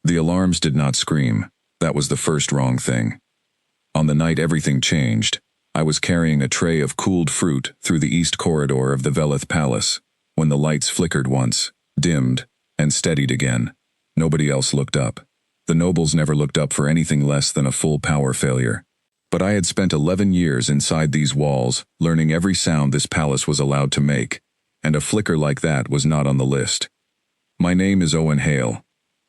The alarms did not scream. That was the first wrong thing. On the night everything changed, I was carrying a tray of cooled fruit through the east corridor of the Velith Palace, when the lights flickered once, dimmed, and steadied again. Nobody else looked up. The nobles never looked up for anything less than a full power failure. But I had spent 11 years inside these walls, learning every sound this palace was allowed to make, and a flicker like that was not on the list. My name is Owen Hale.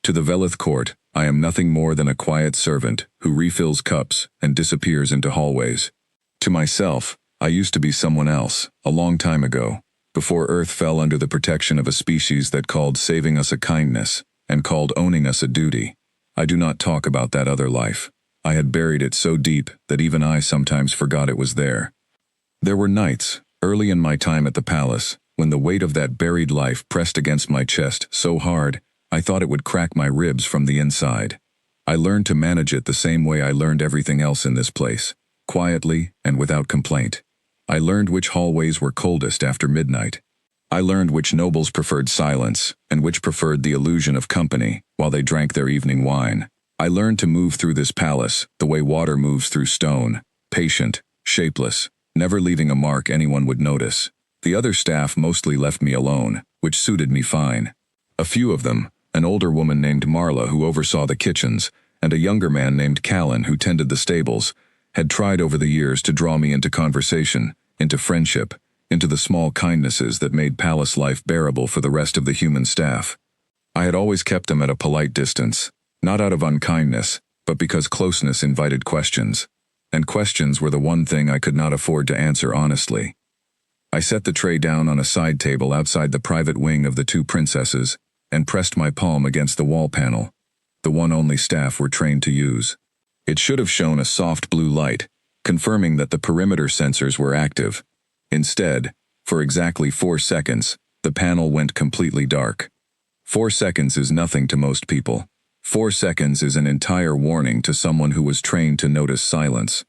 To the Velith court, I am nothing more than a quiet servant who refills cups and disappears into hallways. To myself, I used to be someone else, a long time ago, before Earth fell under the protection of a species that called saving us a kindness, and called owning us a duty. I do not talk about that other life. I had buried it so deep that even I sometimes forgot it was there. There were nights, early in my time at the palace, when the weight of that buried life pressed against my chest so hard, I thought it would crack my ribs from the inside. I learned to manage it the same way I learned everything else in this place, quietly and without complaint. I learned which hallways were coldest after midnight. I learned which nobles preferred silence and which preferred the illusion of company while they drank their evening wine. I learned to move through this palace the way water moves through stone, patient, shapeless, never leaving a mark anyone would notice. The other staff mostly left me alone, which suited me fine. A few of them, an older woman named Marla who oversaw the kitchens, and a younger man named Callan who tended the stables, had tried over the years to draw me into conversation, into friendship, into the small kindnesses that made palace life bearable for the rest of the human staff. I had always kept them at a polite distance, not out of unkindness, but because closeness invited questions, and questions were the one thing I could not afford to answer honestly. I set the tray down on a side table outside the private wing of the two princesses, and pressed my palm against the wall panel, the one only staff were trained to use. It should have shown a soft blue light, confirming that the perimeter sensors were active. Instead, for exactly 4 seconds, the panel went completely dark. 4 seconds is nothing to most people. 4 seconds is an entire warning to someone who was trained to notice silence.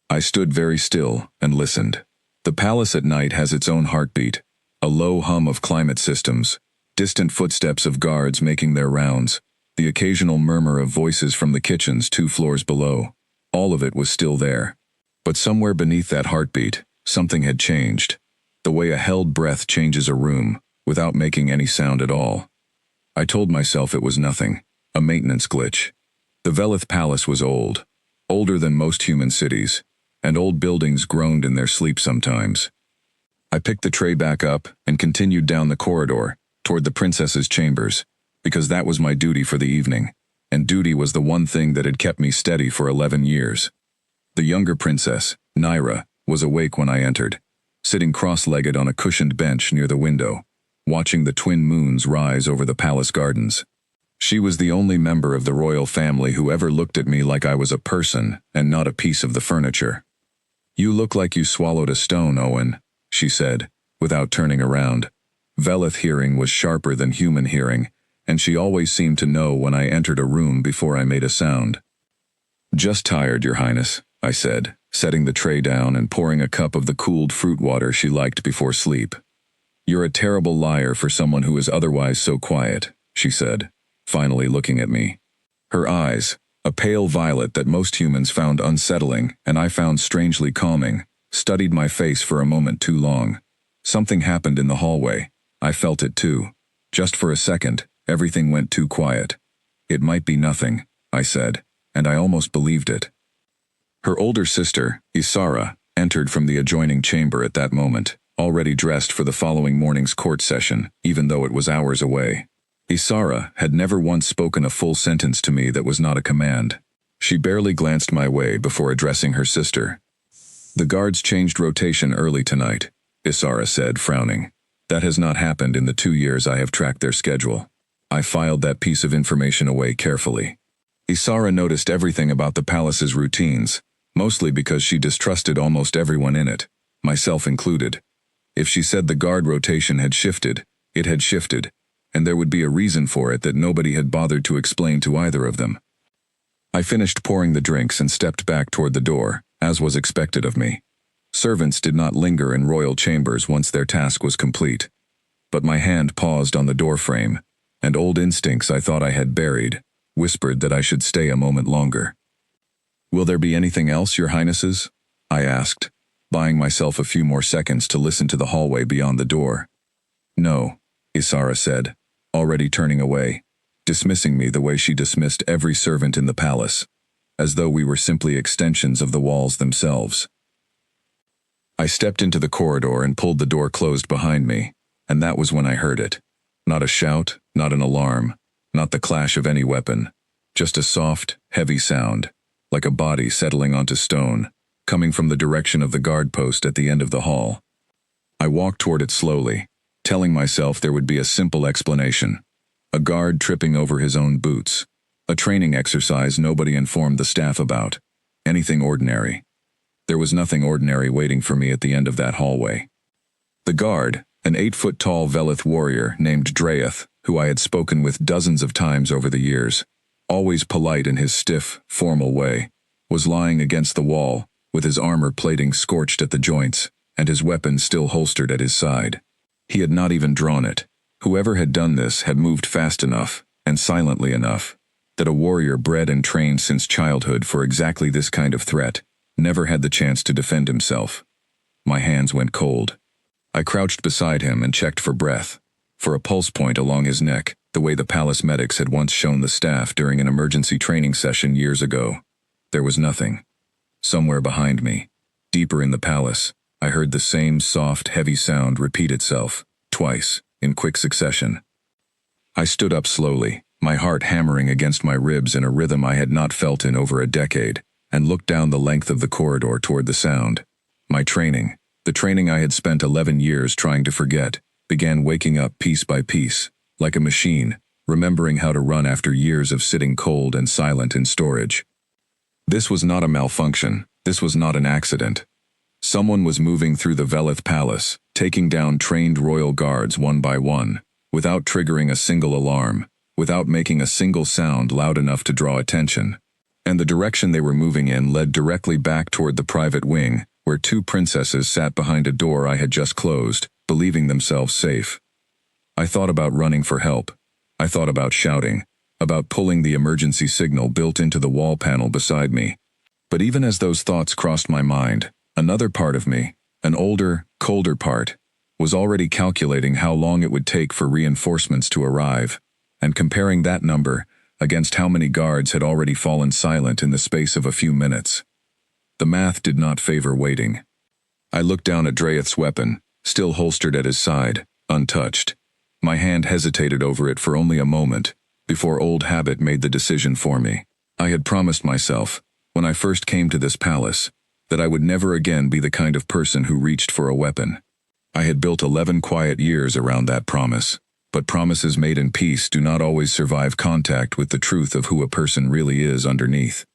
I stood very still and listened. The palace at night has its own heartbeat, a low hum of climate systems, distant footsteps of guards making their rounds, the occasional murmur of voices from the kitchens 2 floors below. All of it was still there. But somewhere beneath that heartbeat, something had changed. The way a held breath changes a room, without making any sound at all. I told myself it was nothing, a maintenance glitch. The Velith Palace was old, older than most human cities, and old buildings groaned in their sleep sometimes. I picked the tray back up and continued down the corridor, toward the princess's chambers, because that was my duty for the evening, and duty was the one thing that had kept me steady for 11 years. The younger princess, Naira, was awake when I entered, sitting cross-legged on a cushioned bench near the window, watching the twin moons rise over the palace gardens. She was the only member of the royal family who ever looked at me like I was a person and not a piece of the furniture. "You look like you swallowed a stone, Owen," she said, without turning around. Velith hearing was sharper than human hearing, and she always seemed to know when I entered a room before I made a sound. "Just tired, Your Highness," I said, setting the tray down and pouring a cup of the cooled fruit water she liked before sleep. "You're a terrible liar for someone who is otherwise so quiet," she said, finally looking at me. Her eyes, a pale violet that most humans found unsettling and I found strangely calming, studied my face for a moment too long. Something happened in the hallway. I felt it too. Just for a second, everything went too quiet. "It might be nothing," I said, and I almost believed it. Her older sister, Isara, entered from the adjoining chamber at that moment, already dressed for the following morning's court session, even though it was hours away. Isara had never once spoken a full sentence to me that was not a command. She barely glanced my way before addressing her sister. "The guards changed rotation early tonight," Isara said, frowning. "That has not happened in the 2 years I have tracked their schedule." I filed that piece of information away carefully. Isara noticed everything about the palace's routines, mostly because she distrusted almost everyone in it, myself included. If she said the guard rotation had shifted, it had shifted, and there would be a reason for it that nobody had bothered to explain to either of them. I finished pouring the drinks and stepped back toward the door, as was expected of me. Servants did not linger in royal chambers once their task was complete. But my hand paused on the doorframe, and old instincts I thought I had buried, whispered that I should stay a moment longer. "Will there be anything else, your highnesses?" I asked, buying myself a few more seconds to listen to the hallway beyond the door. "No," Isara said, already turning away, dismissing me the way she dismissed every servant in the palace, as though we were simply extensions of the walls themselves. I stepped into the corridor and pulled the door closed behind me, and that was when I heard it. Not a shout, not an alarm, not the clash of any weapon, just a soft, heavy sound, like a body settling onto stone, coming from the direction of the guard post at the end of the hall. I walked toward it slowly, telling myself there would be a simple explanation. A guard tripping over his own boots. A training exercise nobody informed the staff about. Anything ordinary. There was nothing ordinary waiting for me at the end of that hallway. The guard, an 8-foot-tall Velith warrior named Draeth, who I had spoken with dozens of times over the years, always polite in his stiff, formal way, was lying against the wall, with his armor plating scorched at the joints, and his weapon still holstered at his side. He had not even drawn it. Whoever had done this had moved fast enough, and silently enough, that a warrior bred and trained since childhood for exactly this kind of threat never had the chance to defend himself. My hands went cold. I crouched beside him and checked for breath, for a pulse point along his neck, the way the palace medics had once shown the staff during an emergency training session years ago. There was nothing. Somewhere behind me, deeper in the palace, I heard the same soft, heavy sound repeat itself, twice, in quick succession. I stood up slowly, my heart hammering against my ribs in a rhythm I had not felt in over a decade, and looked down the length of the corridor toward the sound. My training, the training I had spent 11 years trying to forget, began waking up piece by piece, like a machine, remembering how to run after years of sitting cold and silent in storage. This was not a malfunction, this was not an accident. Someone was moving through the Velith Palace, taking down trained royal guards one by one, without triggering a single alarm, without making a single sound loud enough to draw attention. And the direction they were moving in led directly back toward the private wing, where 2 princesses sat behind a door I had just closed, believing themselves safe. I thought about running for help. I thought about shouting, about pulling the emergency signal built into the wall panel beside me. But even as those thoughts crossed my mind, another part of me, an older, colder part, was already calculating how long it would take for reinforcements to arrive, and comparing that number against how many guards had already fallen silent in the space of a few minutes. The math did not favor waiting. I looked down at Draeth's weapon, still holstered at his side, untouched. My hand hesitated over it for only a moment, before old habit made the decision for me. I had promised myself, when I first came to this palace, that I would never again be the kind of person who reached for a weapon. I had built 11 quiet years around that promise, but promises made in peace do not always survive contact with the truth of who a person really is underneath.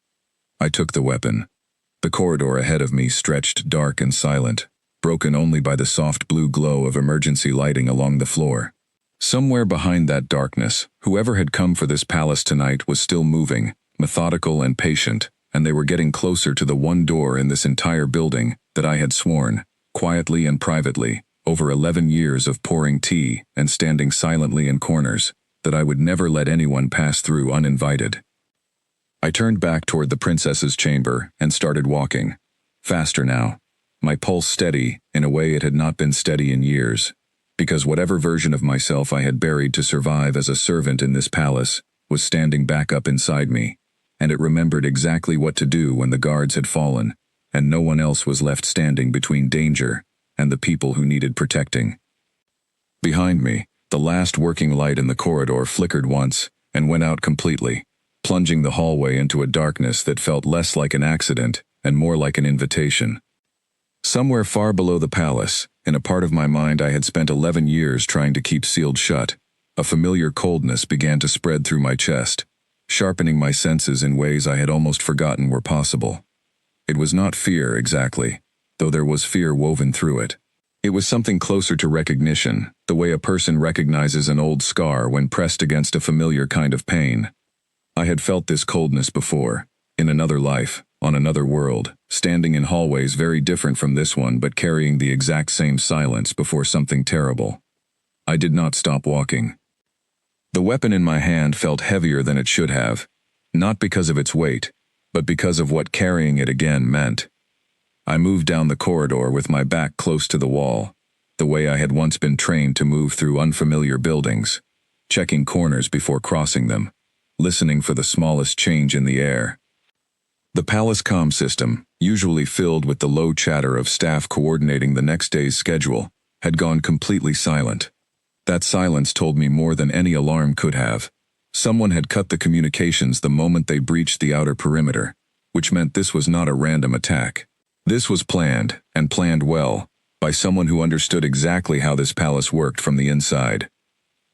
I took the weapon. The corridor ahead of me stretched dark and silent, broken only by the soft blue glow of emergency lighting along the floor. Somewhere behind that darkness, whoever had come for this palace tonight was still moving, methodical and patient, and they were getting closer to the one door in this entire building that I had sworn, quietly and privately, over 11 years of pouring tea and standing silently in corners, that I would never let anyone pass through uninvited. I turned back toward the princess's chamber and started walking, faster now, my pulse steady in a way it had not been steady in years, because whatever version of myself I had buried to survive as a servant in this palace was standing back up inside me, and it remembered exactly what to do when the guards had fallen, and no one else was left standing between danger and the people who needed protecting. Behind me, the last working light in the corridor flickered once and went out completely, plunging the hallway into a darkness that felt less like an accident and more like an invitation. Somewhere far below the palace, in a part of my mind I had spent 11 years trying to keep sealed shut, a familiar coldness began to spread through my chest, sharpening my senses in ways I had almost forgotten were possible. It was not fear exactly, though there was fear woven through it. It was something closer to recognition, the way a person recognizes an old scar when pressed against a familiar kind of pain. I had felt this coldness before, in another life, on another world, standing in hallways very different from this one but carrying the exact same silence before something terrible. I did not stop walking. The weapon in my hand felt heavier than it should have, not because of its weight, but because of what carrying it again meant. I moved down the corridor with my back close to the wall, the way I had once been trained to move through unfamiliar buildings, checking corners before crossing them, listening for the smallest change in the air. The palace comm system, usually filled with the low chatter of staff coordinating the next day's schedule, had gone completely silent. That silence told me more than any alarm could have. Someone had cut the communications the moment they breached the outer perimeter, which meant this was not a random attack. This was planned, and planned well, by someone who understood exactly how this palace worked from the inside.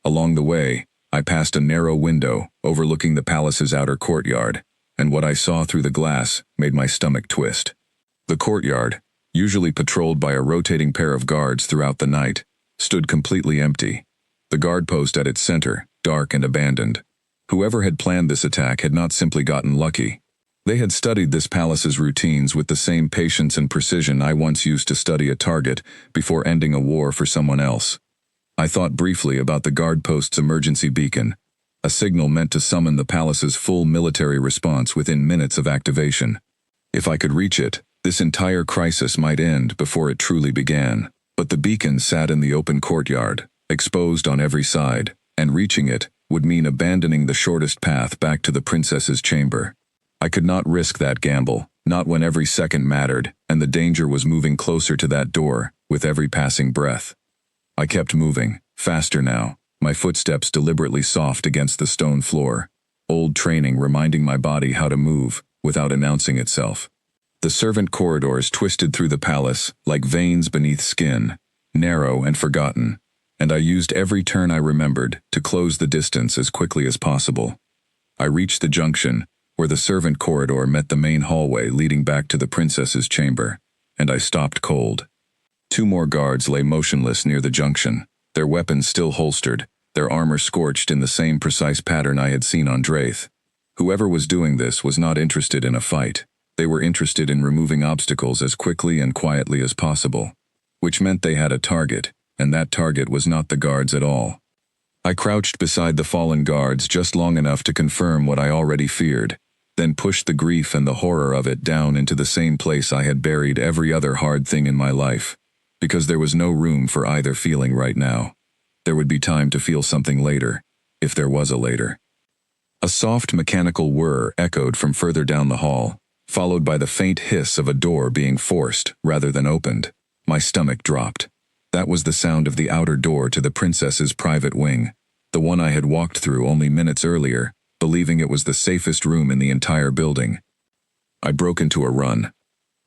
Along the way, I passed a narrow window overlooking the palace's outer courtyard, and what I saw through the glass made my stomach twist. The courtyard, usually patrolled by a rotating pair of guards throughout the night, stood completely empty. The guard post at its center, dark and abandoned. Whoever had planned this attack had not simply gotten lucky. They had studied this palace's routines with the same patience and precision I once used to study a target before ending a war for someone else. I thought briefly about the guard post's emergency beacon, a signal meant to summon the palace's full military response within minutes of activation. If I could reach it, this entire crisis might end before it truly began. But the beacon sat in the open courtyard, exposed on every side, and reaching it would mean abandoning the shortest path back to the princess's chamber. I could not risk that gamble, not when every second mattered, and the danger was moving closer to that door with every passing breath. I kept moving, faster now, my footsteps deliberately soft against the stone floor, old training reminding my body how to move without announcing itself. The servant corridors twisted through the palace like veins beneath skin, narrow and forgotten, and I used every turn I remembered to close the distance as quickly as possible. I reached the junction, where the servant corridor met the main hallway leading back to the princess's chamber, and I stopped cold. 2 more guards lay motionless near the junction, their weapons still holstered, their armor scorched in the same precise pattern I had seen on Draith. Whoever was doing this was not interested in a fight. They were interested in removing obstacles as quickly and quietly as possible, which meant they had a target, and that target was not the guards at all. I crouched beside the fallen guards just long enough to confirm what I already feared, then pushed the grief and the horror of it down into the same place I had buried every other hard thing in my life, because there was no room for either feeling right now. There would be time to feel something later, if there was a later. A soft mechanical whir echoed from further down the hall, followed by the faint hiss of a door being forced rather than opened. My stomach dropped. That was the sound of the outer door to the princess's private wing, the one I had walked through only minutes earlier, believing it was the safest room in the entire building. I broke into a run.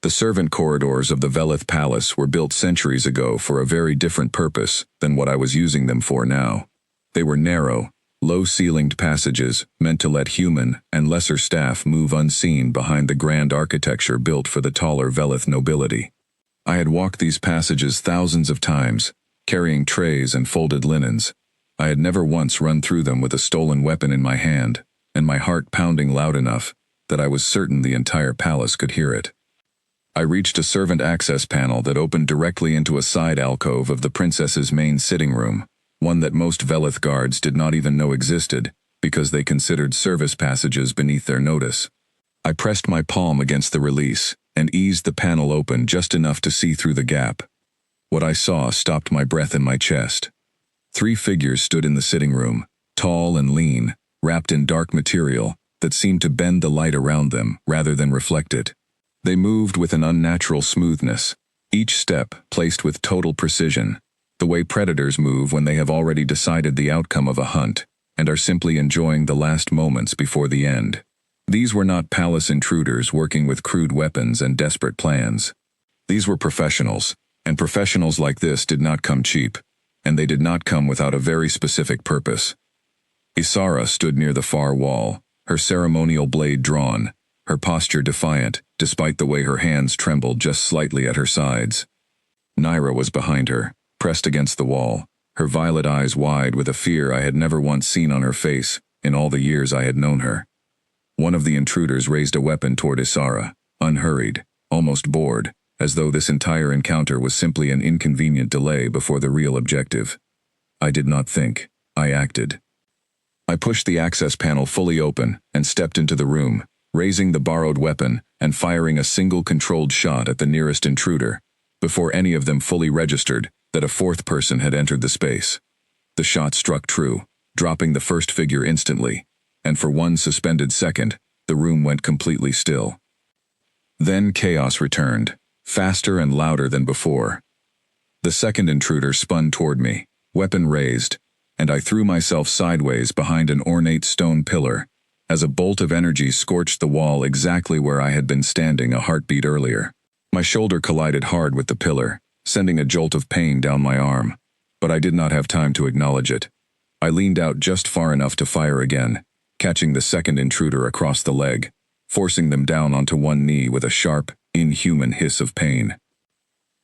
The servant corridors of the Velith Palace were built centuries ago for a very different purpose than what I was using them for now. They were narrow, low-ceilinged passages meant to let human and lesser staff move unseen behind the grand architecture built for the taller Velith nobility. I had walked these passages thousands of times, carrying trays and folded linens. I had never once run through them with a stolen weapon in my hand, and my heart pounding loud enough that I was certain the entire palace could hear it. I reached a servant access panel that opened directly into a side alcove of the princess's main sitting room, one that most Velith guards did not even know existed, because they considered service passages beneath their notice. I pressed my palm against the release, and eased the panel open just enough to see through the gap. What I saw stopped my breath in my chest. 3 figures stood in the sitting room, tall and lean, wrapped in dark material that seemed to bend the light around them rather than reflect it. They moved with an unnatural smoothness, each step placed with total precision, the way predators move when they have already decided the outcome of a hunt and are simply enjoying the last moments before the end. These were not palace intruders working with crude weapons and desperate plans. These were professionals, and professionals like this did not come cheap, and they did not come without a very specific purpose. Isara stood near the far wall, her ceremonial blade drawn, her posture defiant, despite the way her hands trembled just slightly at her sides. Naira was behind her, pressed against the wall, her violet eyes wide with a fear I had never once seen on her face in all the years I had known her. One of the intruders raised a weapon toward Isara, unhurried, almost bored, as though this entire encounter was simply an inconvenient delay before the real objective. I did not think, I acted. I pushed the access panel fully open and stepped into the room, raising the borrowed weapon and firing a single controlled shot at the nearest intruder, before any of them fully registered that a fourth person had entered the space. The shot struck true, dropping the first figure instantly, and for one suspended second, the room went completely still. Then chaos returned, faster and louder than before. The second intruder spun toward me, weapon raised, and I threw myself sideways behind an ornate stone pillar, as a bolt of energy scorched the wall exactly where I had been standing a heartbeat earlier. My shoulder collided hard with the pillar, sending a jolt of pain down my arm, but I did not have time to acknowledge it. I leaned out just far enough to fire again, catching the second intruder across the leg, forcing them down onto one knee with a sharp, inhuman hiss of pain.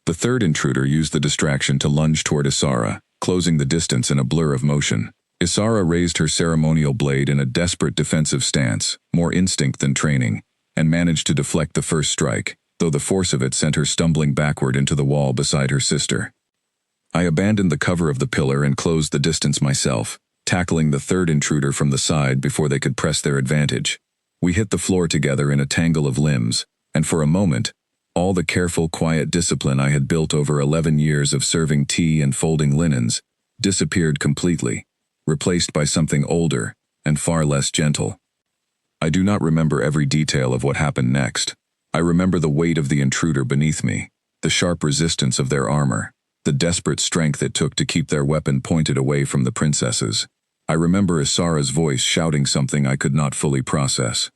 The third intruder used the distraction to lunge toward Isara, closing the distance in a blur of motion. Isara raised her ceremonial blade in a desperate defensive stance, more instinct than training, and managed to deflect the first strike, though the force of it sent her stumbling backward into the wall beside her sister. I abandoned the cover of the pillar and closed the distance myself, tackling the third intruder from the side before they could press their advantage. We hit the floor together in a tangle of limbs, and for a moment, all the careful, quiet discipline I had built over 11 years of serving tea and folding linens disappeared completely, replaced by something older and far less gentle. I do not remember every detail of what happened next. I remember the weight of the intruder beneath me, the sharp resistance of their armor, the desperate strength it took to keep their weapon pointed away from the princesses. I remember Isara's voice shouting something I could not fully process.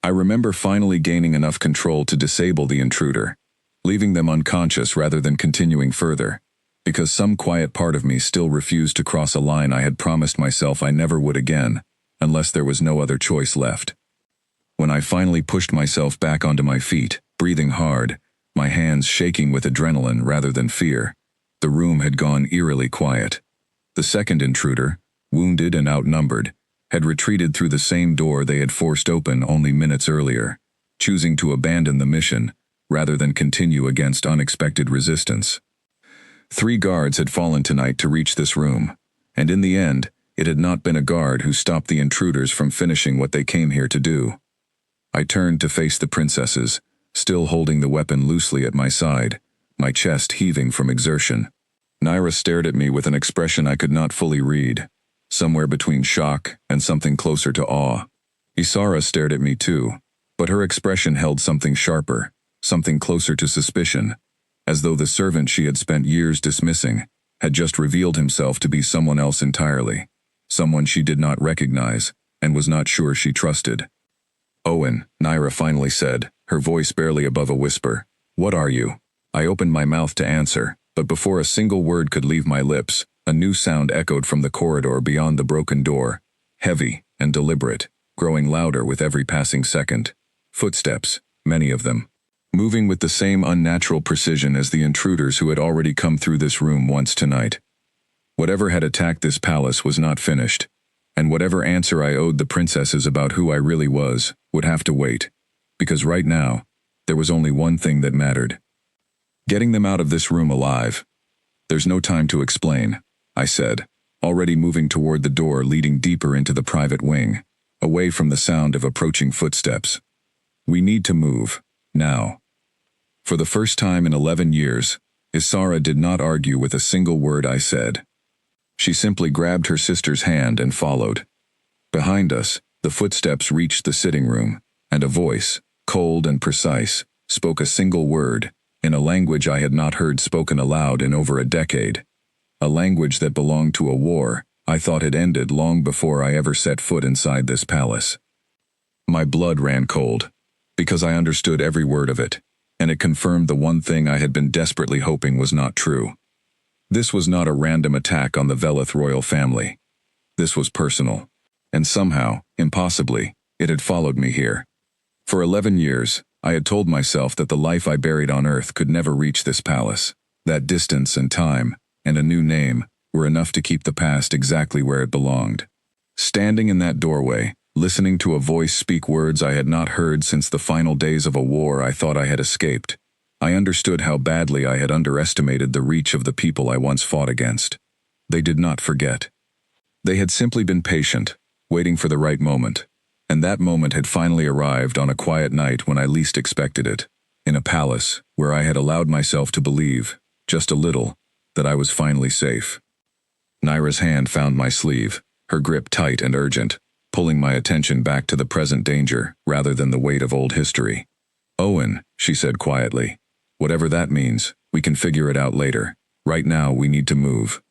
I remember finally gaining enough control to disable the intruder, leaving them unconscious rather than continuing further, because some quiet part of me still refused to cross a line I had promised myself I never would again, unless there was no other choice left. When I finally pushed myself back onto my feet, breathing hard, my hands shaking with adrenaline rather than fear, the room had gone eerily quiet. The second intruder, wounded and outnumbered, had retreated through the same door they had forced open only minutes earlier, choosing to abandon the mission rather than continue against unexpected resistance. 3 guards had fallen tonight to reach this room, and in the end, it had not been a guard who stopped the intruders from finishing what they came here to do. I turned to face the princesses, still holding the weapon loosely at my side, my chest heaving from exertion. Naira stared at me with an expression I could not fully read, somewhere between shock and something closer to awe. Isara stared at me too, but her expression held something sharper, something closer to suspicion, as though the servant she had spent years dismissing had just revealed himself to be someone else entirely, someone she did not recognize and was not sure she trusted. "Owen," Naira finally said, her voice barely above a whisper. "What are you?" I opened my mouth to answer, but before a single word could leave my lips, a new sound echoed from the corridor beyond the broken door, heavy and deliberate, growing louder with every passing second. Footsteps, many of them, moving with the same unnatural precision as the intruders who had already come through this room once tonight. Whatever had attacked this palace was not finished, and whatever answer I owed the princesses about who I really was would have to wait, because right now, there was only one thing that mattered. Getting them out of this room alive. "There's no time to explain," I said, already moving toward the door leading deeper into the private wing, away from the sound of approaching footsteps. "We need to move, now." For the first time in 11 years, Isara did not argue with a single word I said. She simply grabbed her sister's hand and followed. Behind us, the footsteps reached the sitting room, and a voice, cold and precise, spoke a single word, in a language I had not heard spoken aloud in over a decade. A language that belonged to a war I thought had ended long before I ever set foot inside this palace. My blood ran cold, because I understood every word of it, and it confirmed the one thing I had been desperately hoping was not true. This was not a random attack on the Velith royal family. This was personal, and somehow, impossibly, it had followed me here. For 11 years, I had told myself that the life I buried on Earth could never reach this palace, that distance and time, and a new name, were enough to keep the past exactly where it belonged. Standing in that doorway, listening to a voice speak words I had not heard since the final days of a war I thought I had escaped, I understood how badly I had underestimated the reach of the people I once fought against. They did not forget. They had simply been patient, waiting for the right moment. And that moment had finally arrived on a quiet night when I least expected it, in a palace where I had allowed myself to believe, just a little, that I was finally safe. Naira's hand found my sleeve, her grip tight and urgent, pulling my attention back to the present danger rather than the weight of old history. "Owen," she said quietly, "whatever that means, we can figure it out later. Right now, we need to move."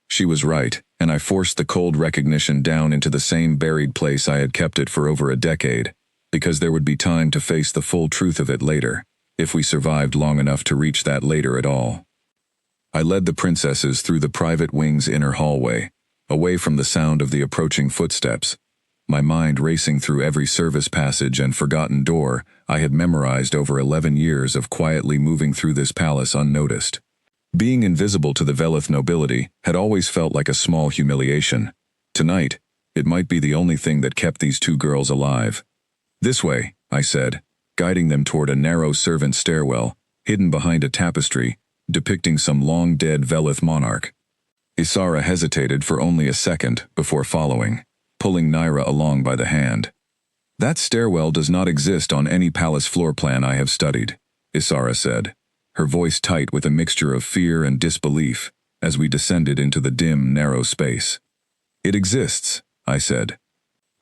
She was right, and I forced the cold recognition down into the same buried place I had kept it for over a decade, because there would be time to face the full truth of it later, if we survived long enough to reach that later at all. I led the princesses through the private wing's inner hallway, away from the sound of the approaching footsteps, my mind racing through every service passage and forgotten door I had memorized over 11 years of quietly moving through this palace unnoticed. Being invisible to the Velith nobility had always felt like a small humiliation. Tonight, it might be the only thing that kept these two girls alive. "This way," I said, guiding them toward a narrow servant stairwell, hidden behind a tapestry, depicting some long-dead Velith monarch. Isara hesitated for only a second before following, pulling Naira along by the hand. "That stairwell does not exist on any palace floor plan I have studied," Isara said, her voice tight with a mixture of fear and disbelief as we descended into the dim, narrow space. "It exists," I said.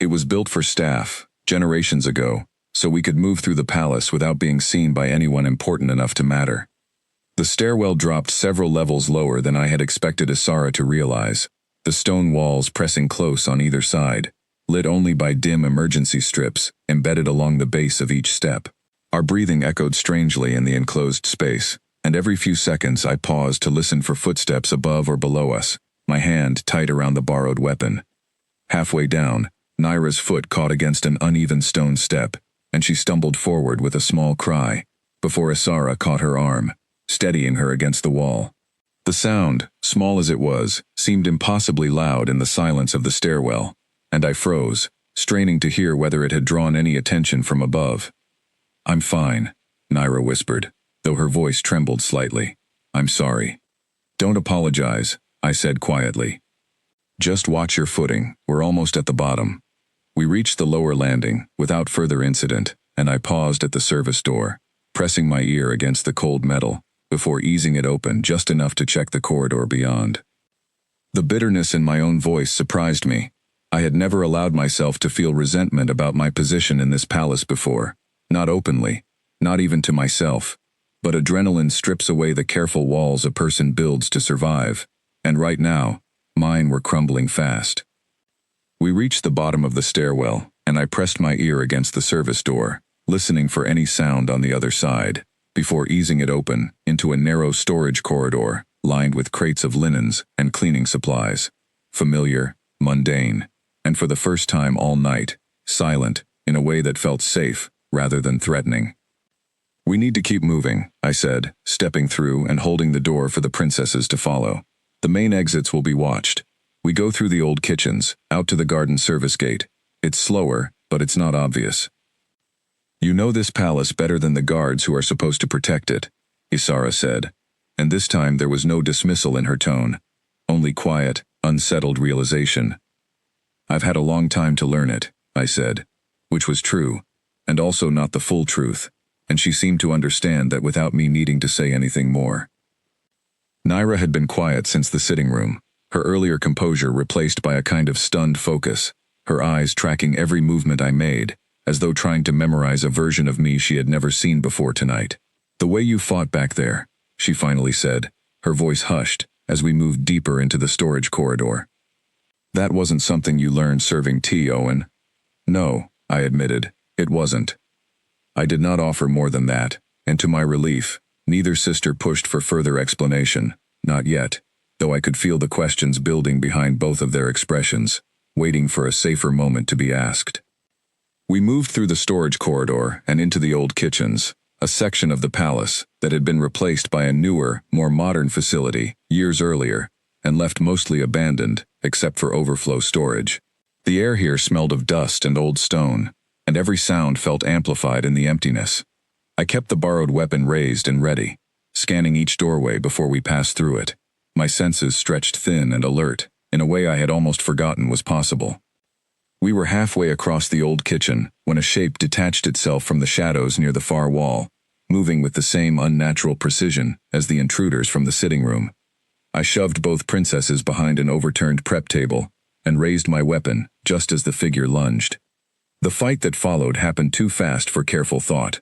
"It was built for staff, generations ago, so we could move through the palace without being seen by anyone important enough to matter." The stairwell dropped several levels lower than I had expected Isara to realize, the stone walls pressing close on either side, lit only by dim emergency strips embedded along the base of each step. Our breathing echoed strangely in the enclosed space, and every few seconds I paused to listen for footsteps above or below us, my hand tight around the borrowed weapon. Halfway down, Naira's foot caught against an uneven stone step, and she stumbled forward with a small cry, before Isara caught her arm, steadying her against the wall. The sound, small as it was, seemed impossibly loud in the silence of the stairwell, and I froze, straining to hear whether it had drawn any attention from above. "I'm fine," Naira whispered, though her voice trembled slightly. "I'm sorry." "Don't apologize," I said quietly. "Just watch your footing, we're almost at the bottom." We reached the lower landing, without further incident, and I paused at the service door, pressing my ear against the cold metal, before easing it open just enough to check the corridor beyond. The bitterness in my own voice surprised me. I had never allowed myself to feel resentment about my position in this palace before, not openly, not even to myself, but adrenaline strips away the careful walls a person builds to survive, and right now, mine were crumbling fast. We reached the bottom of the stairwell, and I pressed my ear against the service door, listening for any sound on the other side, before easing it open into a narrow storage corridor lined with crates of linens and cleaning supplies. Familiar, mundane, and for the first time all night, silent in a way that felt safe rather than threatening. "We need to keep moving," I said, stepping through and holding the door for the princesses to follow. "The main exits will be watched. We go through the old kitchens, out to the garden service gate. It's slower, but it's not obvious." "You know this palace better than the guards who are supposed to protect it," Isara said, and this time there was no dismissal in her tone, only quiet, unsettled realization. "I've had a long time to learn it," I said, which was true, and also not the full truth, and she seemed to understand that without me needing to say anything more. Naira had been quiet since the sitting room, her earlier composure replaced by a kind of stunned focus, her eyes tracking every movement I made, as though trying to memorize a version of me she had never seen before tonight. "The way you fought back there," she finally said, her voice hushed as we moved deeper into the storage corridor. "That wasn't something you learned serving tea, Owen." "No," I admitted, "it wasn't." I did not offer more than that, and to my relief, neither sister pushed for further explanation, not yet, though I could feel the questions building behind both of their expressions, waiting for a safer moment to be asked. We moved through the storage corridor and into the old kitchens, a section of the palace that had been replaced by a newer, more modern facility years earlier, and left mostly abandoned, except for overflow storage. The air here smelled of dust and old stone, and every sound felt amplified in the emptiness. I kept the borrowed weapon raised and ready, scanning each doorway before we passed through it, my senses stretched thin and alert, in a way I had almost forgotten was possible. We were halfway across the old kitchen when a shape detached itself from the shadows near the far wall, moving with the same unnatural precision as the intruders from the sitting room. I shoved both princesses behind an overturned prep table and raised my weapon just as the figure lunged. The fight that followed happened too fast for careful thought.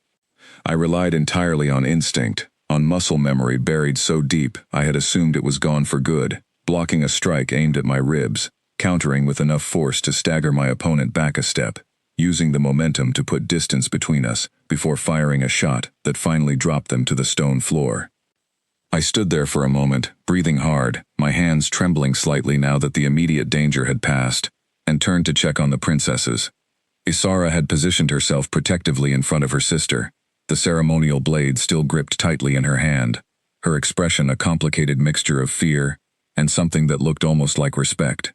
I relied entirely on instinct, on muscle memory buried so deep I had assumed it was gone for good, blocking a strike aimed at my ribs, countering with enough force to stagger my opponent back a step, using the momentum to put distance between us before firing a shot that finally dropped them to the stone floor. I stood there for a moment, breathing hard, my hands trembling slightly now that the immediate danger had passed, and turned to check on the princesses. Isara had positioned herself protectively in front of her sister, the ceremonial blade still gripped tightly in her hand, her expression a complicated mixture of fear and something that looked almost like respect.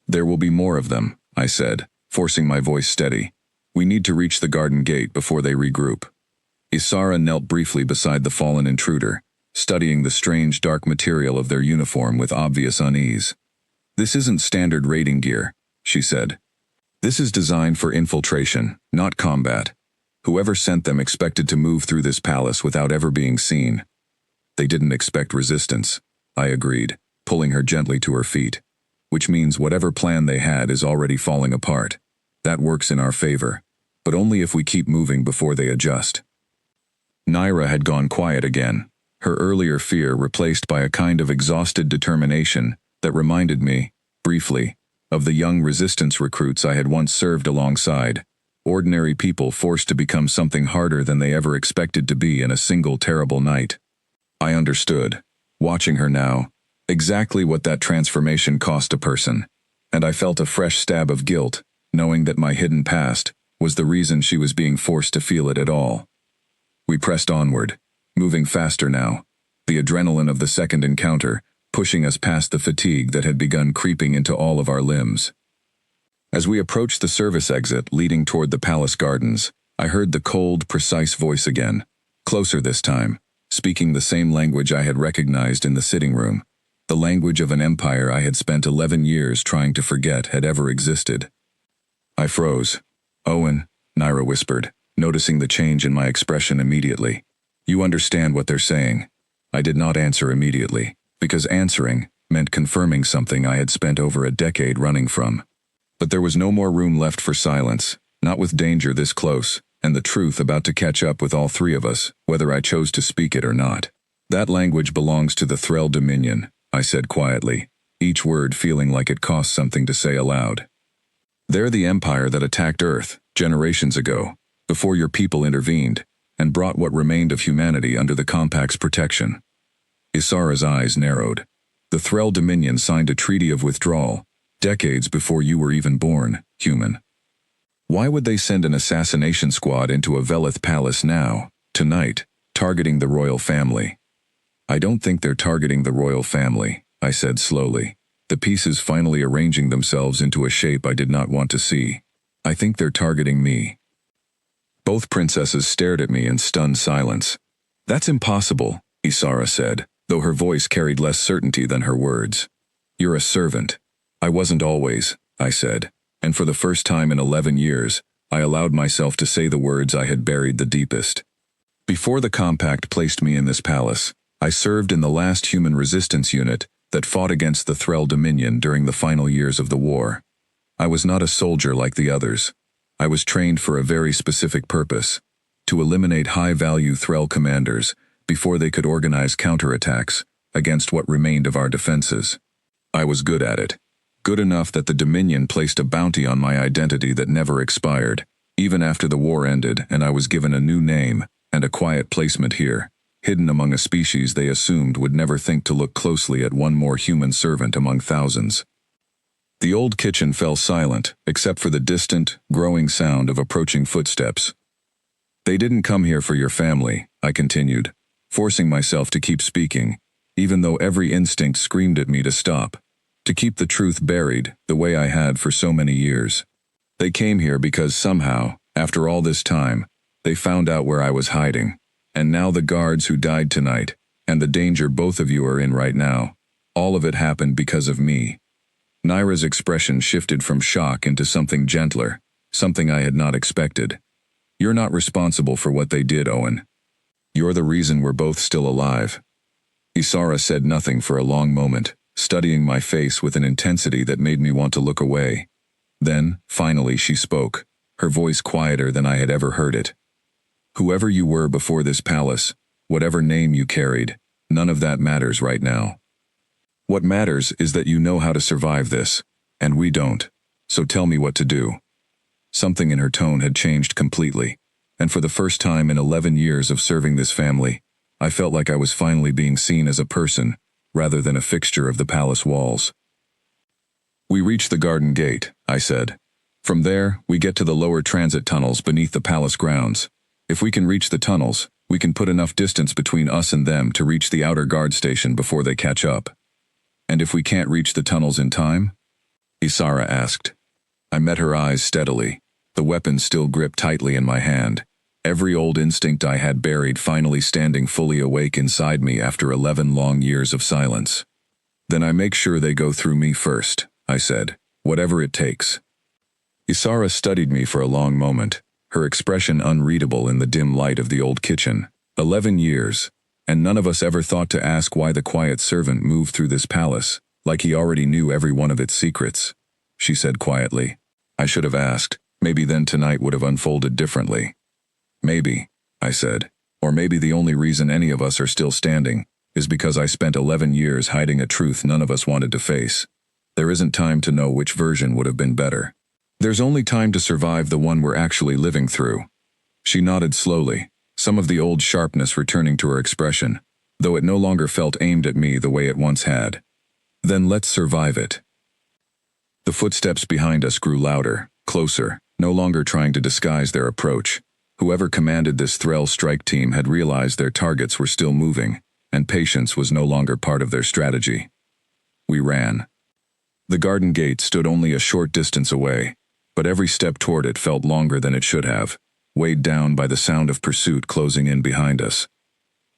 "There will be more of them," I said, forcing my voice steady. "We need to reach the garden gate before they regroup." Isara knelt briefly beside the fallen intruder, studying the strange dark material of their uniform with obvious unease. "This isn't standard raiding gear," she said. "This is designed for infiltration, not combat. Whoever sent them expected to move through this palace without ever being seen." "They didn't expect resistance," I agreed, pulling her gently to her feet. "Which means whatever plan they had is already falling apart. That works in our favor, but only if we keep moving before they adjust." Naira had gone quiet again, her earlier fear replaced by a kind of exhausted determination that reminded me, briefly, of the young resistance recruits I had once served alongside, ordinary people forced to become something harder than they ever expected to be in a single terrible night. I understood, watching her now, exactly what that transformation cost a person, and I felt a fresh stab of guilt, knowing that my hidden past was the reason she was being forced to feel it at all. We pressed onward, moving faster now, the adrenaline of the second encounter pushing us past the fatigue that had begun creeping into all of our limbs. As we approached the service exit leading toward the palace gardens, I heard the cold, precise voice again, closer this time, speaking the same language I had recognized in the sitting room, the language of an empire I had spent 11 years trying to forget had ever existed. I froze. "Owen," Naira whispered, noticing the change in my expression immediately. "You understand what they're saying." I did not answer immediately, because answering meant confirming something I had spent over a decade running from. But there was no more room left for silence, not with danger this close, and the truth about to catch up with all three of us, whether I chose to speak it or not. "That language belongs to the Threll Dominion," I said quietly, each word feeling like it cost something to say aloud. "They're the empire that attacked Earth, generations ago, before your people intervened, and brought what remained of humanity under the Compact's protection." Isara's eyes narrowed. "The Threll Dominion signed a treaty of withdrawal, decades before you were even born, human. Why would they send an assassination squad into a Velith palace now, tonight, targeting the royal family?" "I don't think they're targeting the royal family," I said slowly, the pieces finally arranging themselves into a shape I did not want to see. "I think they're targeting me." Both princesses stared at me in stunned silence. "That's impossible," Isara said, though her voice carried less certainty than her words. "You're a servant." "I wasn't always," I said, and for the first time in 11 years, I allowed myself to say the words I had buried the deepest. "Before the Compact placed me in this palace, I served in the last human resistance unit that fought against the Threll Dominion during the final years of the war. I was not a soldier like the others. I was trained for a very specific purpose, to eliminate high-value Threll commanders before they could organize counterattacks against what remained of our defenses. I was good at it. Good enough that the Dominion placed a bounty on my identity that never expired, even after the war ended and I was given a new name and a quiet placement here, hidden among a species they assumed would never think to look closely at one more human servant among thousands. The old kitchen fell silent, except for the distant, growing sound of approaching footsteps. "They didn't come here for your family," I continued, forcing myself to keep speaking, even though every instinct screamed at me to stop, to keep the truth buried the way I had for so many years. "They came here because somehow, after all this time, they found out where I was hiding, and now the guards who died tonight, and the danger both of you are in right now, all of it happened because of me." Naira's expression shifted from shock into something gentler, something I had not expected. "You're not responsible for what they did, Owen. You're the reason we're both still alive." Isara said nothing for a long moment, studying my face with an intensity that made me want to look away. Then, finally, she spoke, her voice quieter than I had ever heard it. "Whoever you were before this palace, whatever name you carried, none of that matters right now. What matters is that you know how to survive this, and we don't, so tell me what to do." Something in her tone had changed completely, and for the first time in 11 years of serving this family, I felt like I was finally being seen as a person, rather than a fixture of the palace walls. "We reach the garden gate," I said. "From there, we get to the lower transit tunnels beneath the palace grounds. If we can reach the tunnels, we can put enough distance between us and them to reach the outer guard station before they catch up." "And if we can't reach the tunnels in time?" Isara asked. I met her eyes steadily, the weapon still gripped tightly in my hand, every old instinct I had buried finally standing fully awake inside me after 11 long years of silence. "Then I make sure they go through me first," I said, "whatever it takes." Isara studied me for a long moment, her expression unreadable in the dim light of the old kitchen. 11 years, and none of us ever thought to ask why the quiet servant moved through this palace, like he already knew every one of its secrets. She said quietly, "I should have asked, maybe then tonight would have unfolded differently." "Maybe," I said, "or maybe the only reason any of us are still standing is because I spent 11 years hiding a truth none of us wanted to face. There isn't time to know which version would have been better. There's only time to survive the one we're actually living through." She nodded slowly, some of the old sharpness returning to her expression, though it no longer felt aimed at me the way it once had. "Then let's survive it." The footsteps behind us grew louder, closer, no longer trying to disguise their approach. Whoever commanded this Thrall strike team had realized their targets were still moving, and patience was no longer part of their strategy. We ran. The garden gate stood only a short distance away, but every step toward it felt longer than it should have, weighed down by the sound of pursuit closing in behind us.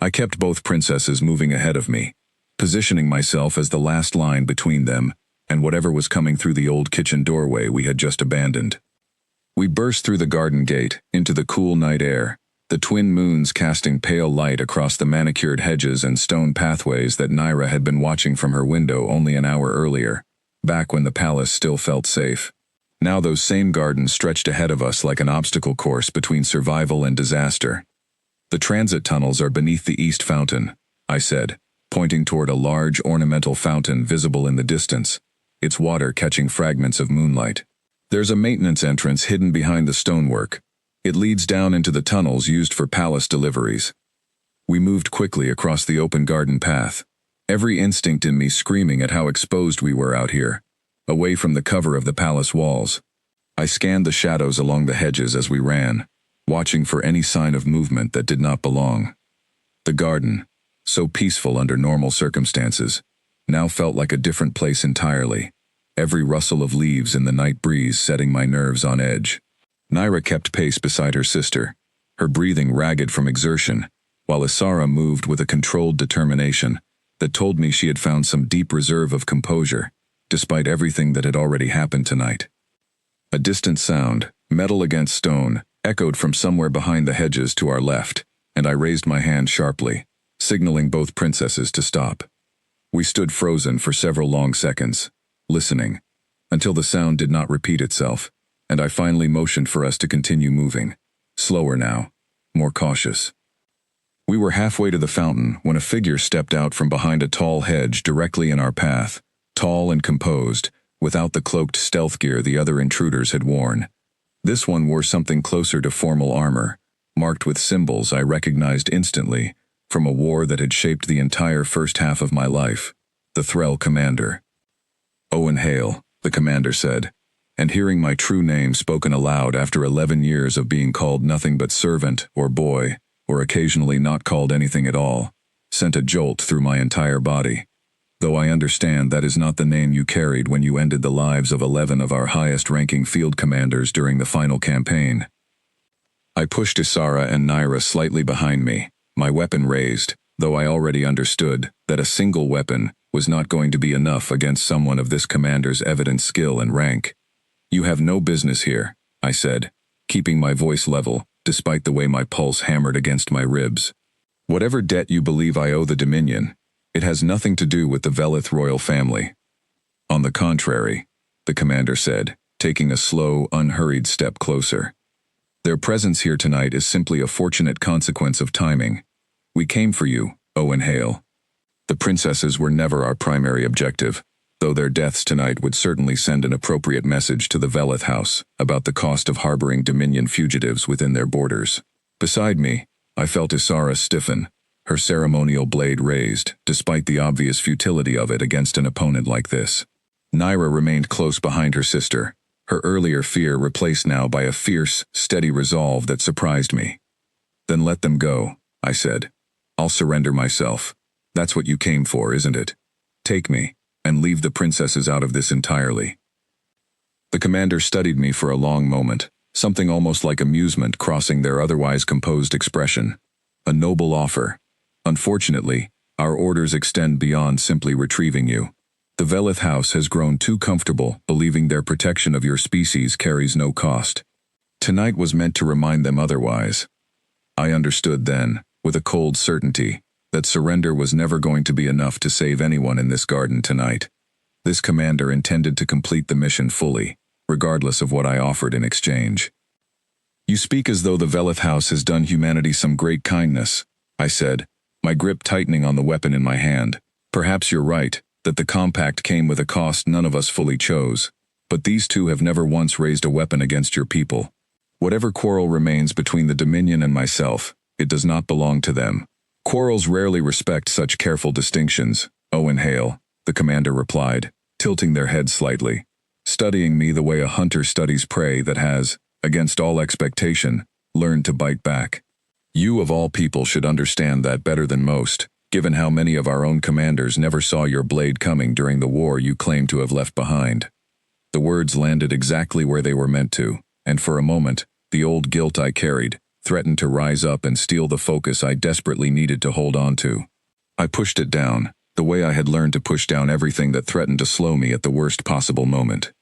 I kept both princesses moving ahead of me, positioning myself as the last line between them and whatever was coming through the old kitchen doorway we had just abandoned. We burst through the garden gate, into the cool night air, the twin moons casting pale light across the manicured hedges and stone pathways that Naira had been watching from her window only an hour earlier, back when the palace still felt safe. Now those same gardens stretched ahead of us like an obstacle course between survival and disaster. "The transit tunnels are beneath the east fountain," I said, pointing toward a large ornamental fountain visible in the distance, its water catching fragments of moonlight. "There's a maintenance entrance hidden behind the stonework. It leads down into the tunnels used for palace deliveries." We moved quickly across the open garden path, every instinct in me screaming at how exposed we were out here, away from the cover of the palace walls. I scanned the shadows along the hedges as we ran, watching for any sign of movement that did not belong. The garden, so peaceful under normal circumstances, now felt like a different place entirely, every rustle of leaves in the night breeze setting my nerves on edge. Naira kept pace beside her sister, her breathing ragged from exertion, while Isara moved with a controlled determination that told me she had found some deep reserve of composure, despite everything that had already happened tonight. A distant sound, metal against stone, echoed from somewhere behind the hedges to our left, and I raised my hand sharply, signaling both princesses to stop. We stood frozen for several long seconds, listening, until the sound did not repeat itself, and I finally motioned for us to continue moving, slower now, more cautious. We were halfway to the fountain when a figure stepped out from behind a tall hedge directly in our path, tall and composed, without the cloaked stealth gear the other intruders had worn. This one wore something closer to formal armor, marked with symbols I recognized instantly from a war that had shaped the entire first half of my life, the Thrall commander. "Owen Hale," the commander said, and hearing my true name spoken aloud after 11 years of being called nothing but servant or boy, or occasionally not called anything at all, sent a jolt through my entire body. Though I understand that is not the name you carried when you ended the lives of 11 of our highest-ranking field commanders during the final campaign. I pushed Isara and Naira slightly behind me, my weapon raised, though I already understood that a single weapon, was not going to be enough against someone of this commander's evident skill and rank. "You have no business here," I said, keeping my voice level, despite the way my pulse hammered against my ribs. "Whatever debt you believe I owe the Dominion, it has nothing to do with the Velith royal family." "On the contrary," the commander said, taking a slow, unhurried step closer. "Their presence here tonight is simply a fortunate consequence of timing. We came for you, Owen Hale. The princesses were never our primary objective, though their deaths tonight would certainly send an appropriate message to the Velith house about the cost of harboring Dominion fugitives within their borders." Beside me, I felt Isara stiffen, her ceremonial blade raised, despite the obvious futility of it against an opponent like this. Naira remained close behind her sister, her earlier fear replaced now by a fierce, steady resolve that surprised me. "Then let them go," I said. "I'll surrender myself. That's what you came for, isn't it? Take me, and leave the princesses out of this entirely." The commander studied me for a long moment, something almost like amusement crossing their otherwise composed expression. "A noble offer. Unfortunately, our orders extend beyond simply retrieving you. The Velith house has grown too comfortable believing their protection of your species carries no cost. Tonight was meant to remind them otherwise." I understood then, with a cold certainty, that surrender was never going to be enough to save anyone in this garden tonight. This commander intended to complete the mission fully, regardless of what I offered in exchange. "You speak as though the Velith house has done humanity some great kindness," I said, my grip tightening on the weapon in my hand. "Perhaps you're right, that the compact came with a cost none of us fully chose, but these two have never once raised a weapon against your people. Whatever quarrel remains between the Dominion and myself, it does not belong to them." "Quarrels rarely respect such careful distinctions, Owen Hale," the commander replied, tilting their head slightly, studying me the way a hunter studies prey that has, against all expectation, learned to bite back. "You of all people should understand that better than most, given how many of our own commanders never saw your blade coming during the war you claim to have left behind." The words landed exactly where they were meant to, and for a moment, the old guilt I carried threatened to rise up and steal the focus I desperately needed to hold on to. I pushed it down, the way I had learned to push down everything that threatened to slow me at the worst possible moment.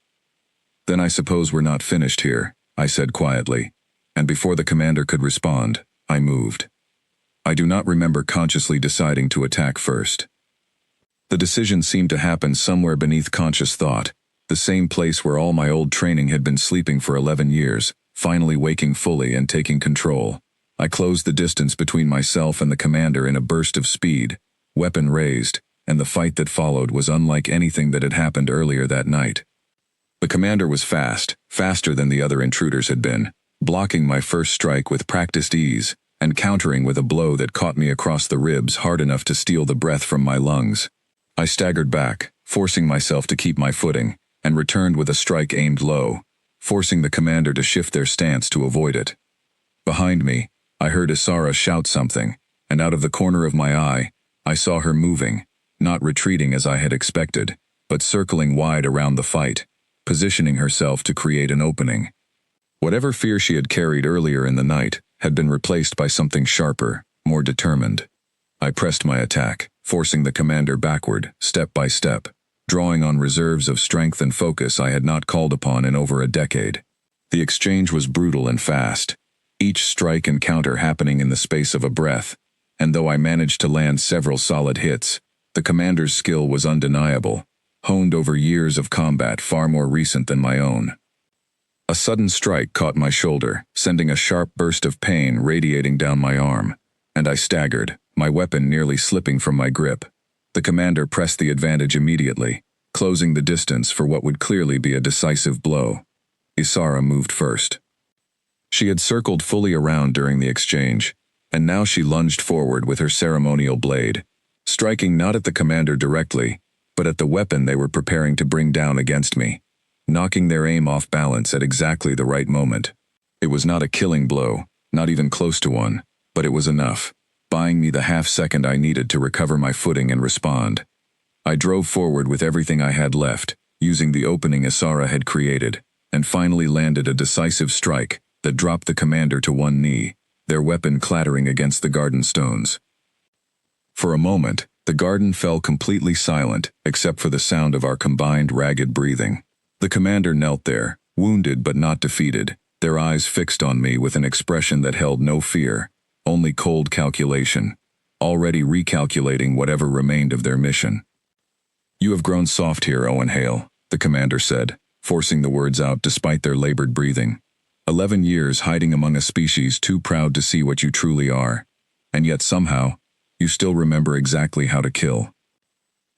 "Then I suppose we're not finished here," I said quietly, and before the commander could respond, I moved. I do not remember consciously deciding to attack first. The decision seemed to happen somewhere beneath conscious thought, the same place where all my old training had been sleeping for 11 years, finally waking fully and taking control. I closed the distance between myself and the commander in a burst of speed, weapon raised, and the fight that followed was unlike anything that had happened earlier that night. The commander was fast, faster than the other intruders had been, blocking my first strike with practiced ease, and countering with a blow that caught me across the ribs hard enough to steal the breath from my lungs. I staggered back, forcing myself to keep my footing, and returned with a strike aimed low, forcing the commander to shift their stance to avoid it. Behind me, I heard Isara shout something, and out of the corner of my eye, I saw her moving, not retreating as I had expected, but circling wide around the fight, positioning herself to create an opening. Whatever fear she had carried earlier in the night had been replaced by something sharper, more determined. I pressed my attack, forcing the commander backward, step by step, drawing on reserves of strength and focus I had not called upon in over a decade. The exchange was brutal and fast, each strike and counter happening in the space of a breath, and though I managed to land several solid hits, the commander's skill was undeniable, honed over years of combat far more recent than my own. A sudden strike caught my shoulder, sending a sharp burst of pain radiating down my arm, and I staggered, my weapon nearly slipping from my grip. The commander pressed the advantage immediately, closing the distance for what would clearly be a decisive blow. Isara moved first. She had circled fully around during the exchange, and now she lunged forward with her ceremonial blade, striking not at the commander directly, but at the weapon they were preparing to bring down against me, knocking their aim off balance at exactly the right moment. It was not a killing blow, not even close to one, but it was enough, buying me the half-second I needed to recover my footing and respond. I drove forward with everything I had left, using the opening Isara had created, and finally landed a decisive strike that dropped the commander to one knee, their weapon clattering against the garden stones. For a moment, The garden fell completely silent, except for the sound of our combined ragged breathing. The commander knelt there, wounded but not defeated, their eyes fixed on me with an expression that held no fear, only cold calculation, already recalculating whatever remained of their mission. "You have grown soft here, Owen Hale," the commander said, forcing the words out despite their labored breathing. 11 years hiding among a species too proud to see what you truly are, and yet somehow, you still remember exactly how to kill.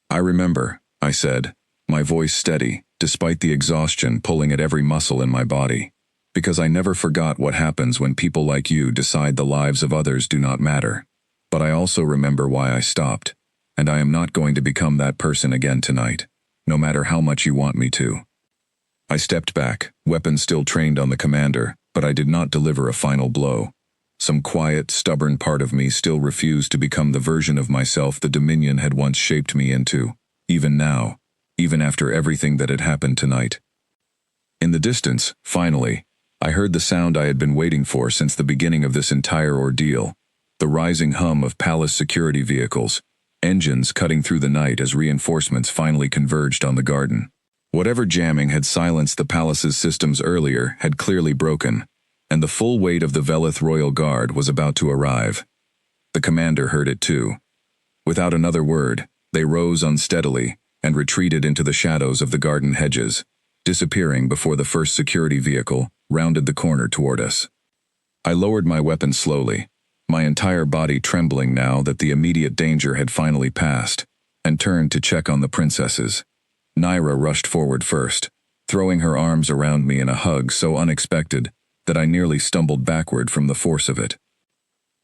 "I remember," I said, my voice steady, despite the exhaustion pulling at every muscle in my body, because I never forgot what happens when people like you decide the lives of others do not matter. But I also remember why I stopped, and I am not going to become that person again tonight, no matter how much you want me to. I stepped back, weapon still trained on the commander, but I did not deliver a final blow. Some quiet, stubborn part of me still refused to become the version of myself the Dominion had once shaped me into, even now, even after everything that had happened tonight. In the distance, finally, I heard the sound I had been waiting for since the beginning of this entire ordeal, the rising hum of palace security vehicles, engines cutting through the night as reinforcements finally converged on the garden. Whatever jamming had silenced the palace's systems earlier had clearly broken, and the full weight of the Velith Royal Guard was about to arrive. The commander heard it too. Without another word, they rose unsteadily and retreated into the shadows of the garden hedges, disappearing before the first security vehicle rounded the corner toward us. I lowered my weapon slowly, my entire body trembling now that the immediate danger had finally passed, and turned to check on the princesses. Naira rushed forward first, throwing her arms around me in a hug so unexpected that I nearly stumbled backward from the force of it.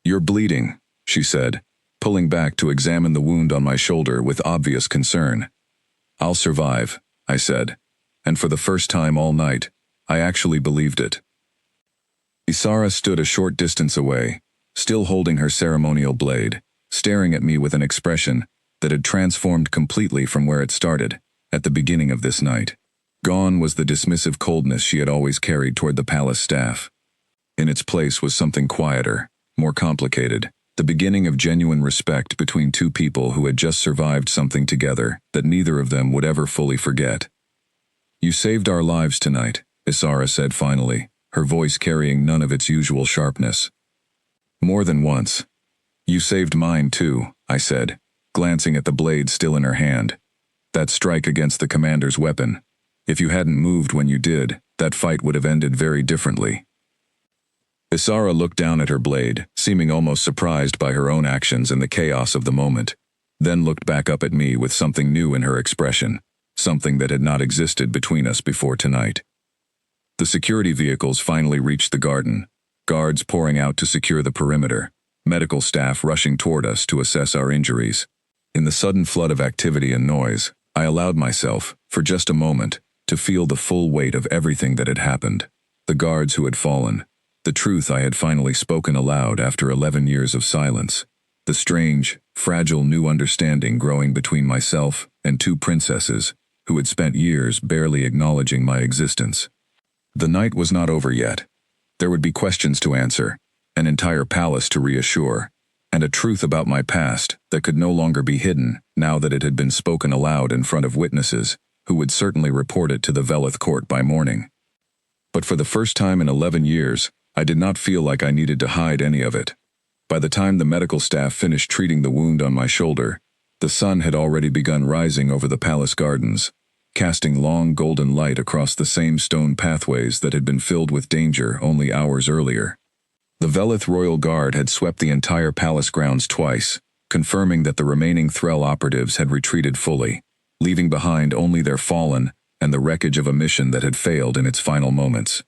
"You're bleeding," she said, pulling back to examine the wound on my shoulder with obvious concern. "I'll survive," I said, and for the first time all night, I actually believed it. Isara stood a short distance away, still holding her ceremonial blade, staring at me with an expression that had transformed completely from where it started, at the beginning of this night. Gone was the dismissive coldness she had always carried toward the palace staff. In its place was something quieter, more complicated, the beginning of genuine respect between two people who had just survived something together that neither of them would ever fully forget. "You saved our lives tonight," Isara said finally, her voice carrying none of its usual sharpness. "More than once." "You saved mine too," I said, glancing at the blade still in her hand. "That strike against the commander's weapon. If you hadn't moved when you did, that fight would have ended very differently." Isara looked down at her blade, seeming almost surprised by her own actions and the chaos of the moment, then looked back up at me with something new in her expression, something that had not existed between us before tonight. The security vehicles finally reached the garden, guards pouring out to secure the perimeter, medical staff rushing toward us to assess our injuries. In the sudden flood of activity and noise, I allowed myself, for just a moment, to feel the full weight of everything that had happened, the guards who had fallen, the truth I had finally spoken aloud after 11 years of silence, the strange, fragile new understanding growing between myself and two princesses who had spent years barely acknowledging my existence. The night was not over yet. There would be questions to answer, an entire palace to reassure, and a truth about my past that could no longer be hidden now that it had been spoken aloud in front of witnesses who would certainly report it to the Velith court by morning. But for the first time in 11 years, I did not feel like I needed to hide any of it. By the time the medical staff finished treating the wound on my shoulder, the sun had already begun rising over the palace gardens, casting long golden light across the same stone pathways that had been filled with danger only hours earlier. The Velith Royal Guard had swept the entire palace grounds twice, confirming that the remaining Threll operatives had retreated fully, leaving behind only their fallen and the wreckage of a mission that had failed in its final moments.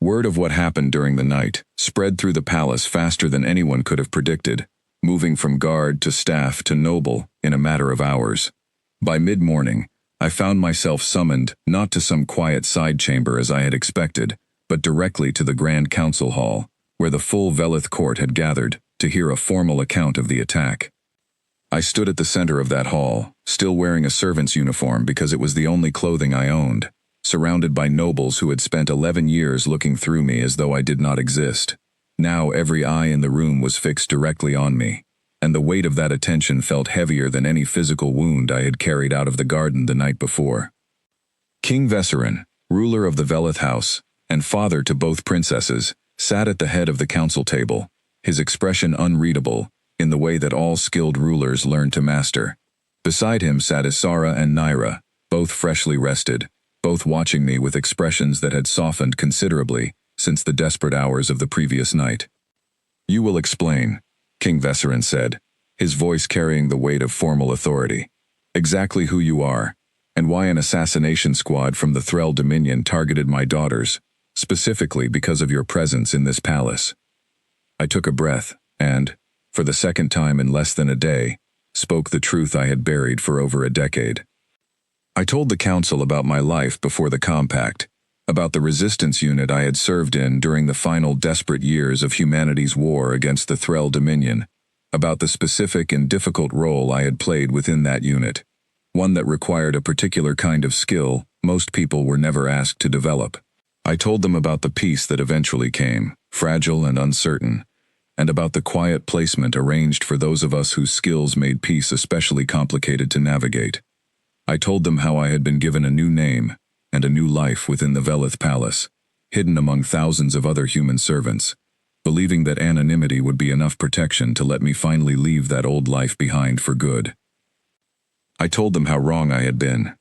Word of what happened during the night spread through the palace faster than anyone could have predicted, moving from guard to staff to noble in a matter of hours. By mid-morning, I found myself summoned not to some quiet side chamber as I had expected, but directly to the Grand Council Hall, where the full Velith court had gathered to hear a formal account of the attack. I stood at the center of that hall, still wearing a servant's uniform because it was the only clothing I owned, surrounded by nobles who had spent 11 years looking through me as though I did not exist. Now every eye in the room was fixed directly on me, and the weight of that attention felt heavier than any physical wound I had carried out of the garden the night before. King Vesserin, ruler of the Velith house, and father to both princesses, sat at the head of the council table, his expression unreadable, in the way that all skilled rulers learn to master. Beside him sat Isara and Naira, both freshly rested, both watching me with expressions that had softened considerably since the desperate hours of the previous night. "You will explain," King Vesserin said, his voice carrying the weight of formal authority, "exactly who you are, and why an assassination squad from the Threll Dominion targeted my daughters, specifically because of your presence in this palace." I took a breath and, for the second time in less than a day, spoke the truth I had buried for over a decade. I told the council about my life before the compact, about the resistance unit I had served in during the final desperate years of humanity's war against the Threll Dominion, about the specific and difficult role I had played within that unit, one that required a particular kind of skill most people were never asked to develop. I told them about the peace that eventually came, fragile and uncertain, and about the quiet placement arranged for those of us whose skills made peace especially complicated to navigate. I told them how I had been given a new name and a new life within the Velith Palace, hidden among thousands of other human servants, believing that anonymity would be enough protection to let me finally leave that old life behind for good. I told them how wrong I had been.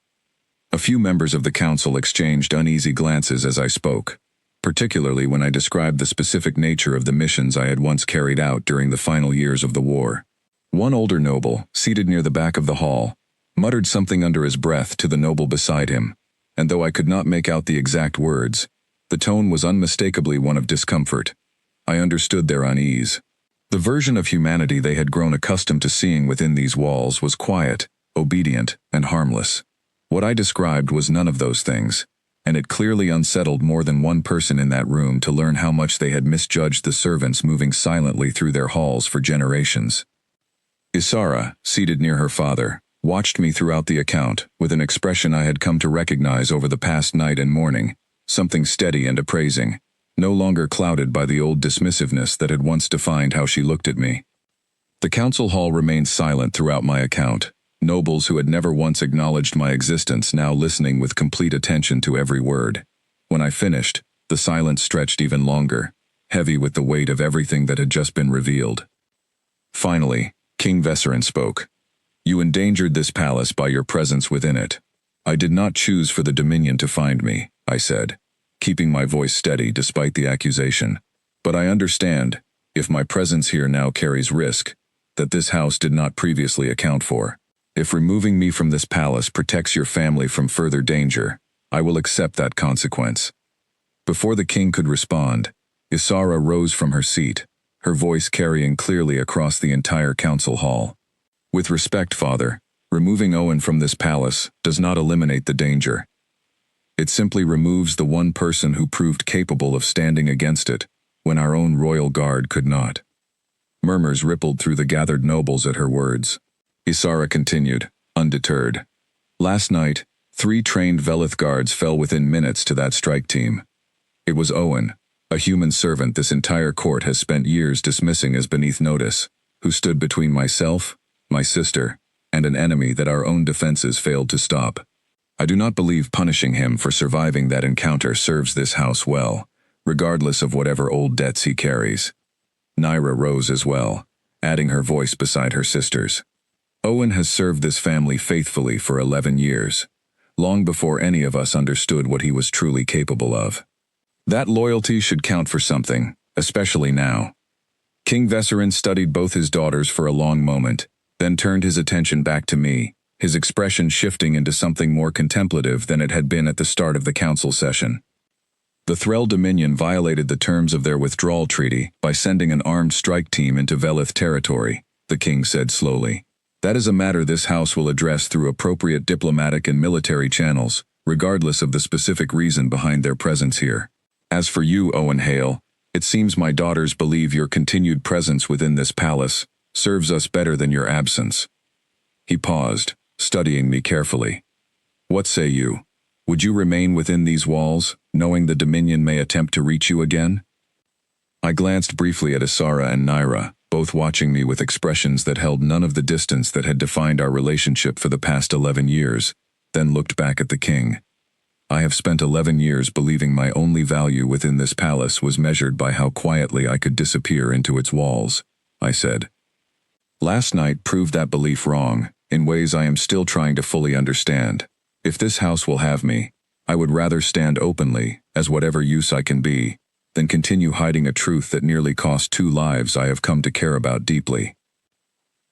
A few members of the council exchanged uneasy glances as I spoke, particularly when I described the specific nature of the missions I had once carried out during the final years of the war. One older noble, seated near the back of the hall, muttered something under his breath to the noble beside him, and though I could not make out the exact words, the tone was unmistakably one of discomfort. I understood their unease. The version of humanity they had grown accustomed to seeing within these walls was quiet, obedient, and harmless. What I described was none of those things, and it clearly unsettled more than one person in that room to learn how much they had misjudged the servants moving silently through their halls for generations. Isara, seated near her father, watched me throughout the account with an expression I had come to recognize over the past night and morning, something steady and appraising, no longer clouded by the old dismissiveness that had once defined how she looked at me. The council hall remained silent throughout my account, nobles who had never once acknowledged my existence now listening with complete attention to every word. When I finished, the silence stretched even longer, heavy with the weight of everything that had just been revealed. Finally, King Vesserin spoke. "You endangered this palace by your presence within it. I did not choose for the Dominion to find me," I said, keeping my voice steady despite the accusation. "But I understand, if my presence here now carries risk, that this house did not previously account for. If removing me from this palace protects your family from further danger, I will accept that consequence." Before the king could respond, Isara rose from her seat, her voice carrying clearly across the entire council hall. "With respect, Father, removing Owen from this palace does not eliminate the danger. It simply removes the one person who proved capable of standing against it, when our own royal guard could not." Murmurs rippled through the gathered nobles at her words. Isara continued, undeterred. "Last night, 3 trained Velith guards fell within minutes to that strike team. It was Owen, a human servant this entire court has spent years dismissing as beneath notice, who stood between myself, my sister, and an enemy that our own defenses failed to stop. I do not believe punishing him for surviving that encounter serves this house well, regardless of whatever old debts he carries." Naira rose as well, adding her voice beside her sister's. "Owen has served this family faithfully for 11 years, long before any of us understood what he was truly capable of. That loyalty should count for something, especially now." King Vesserin studied both his daughters for a long moment, then turned his attention back to me, his expression shifting into something more contemplative than it had been at the start of the council session. "The Threll Dominion violated the terms of their withdrawal treaty by sending an armed strike team into Velith territory," the king said slowly. "That is a matter this house will address through appropriate diplomatic and military channels, regardless of the specific reason behind their presence here. As for you, Owen Hale, it seems my daughters believe your continued presence within this palace serves us better than your absence." He paused, studying me carefully. "What say you? Would you remain within these walls, knowing the Dominion may attempt to reach you again?" I glanced briefly at Isara and Naira, both watching me with expressions that held none of the distance that had defined our relationship for the past 11 years, then looked back at the king. I have spent 11 years believing my only value within this palace was measured by how quietly I could disappear into its walls, I said. Last night proved that belief wrong, in ways I am still trying to fully understand. If this house will have me, I would rather stand openly, as whatever use I can be, than continue hiding a truth that nearly cost 2 lives I have come to care about deeply.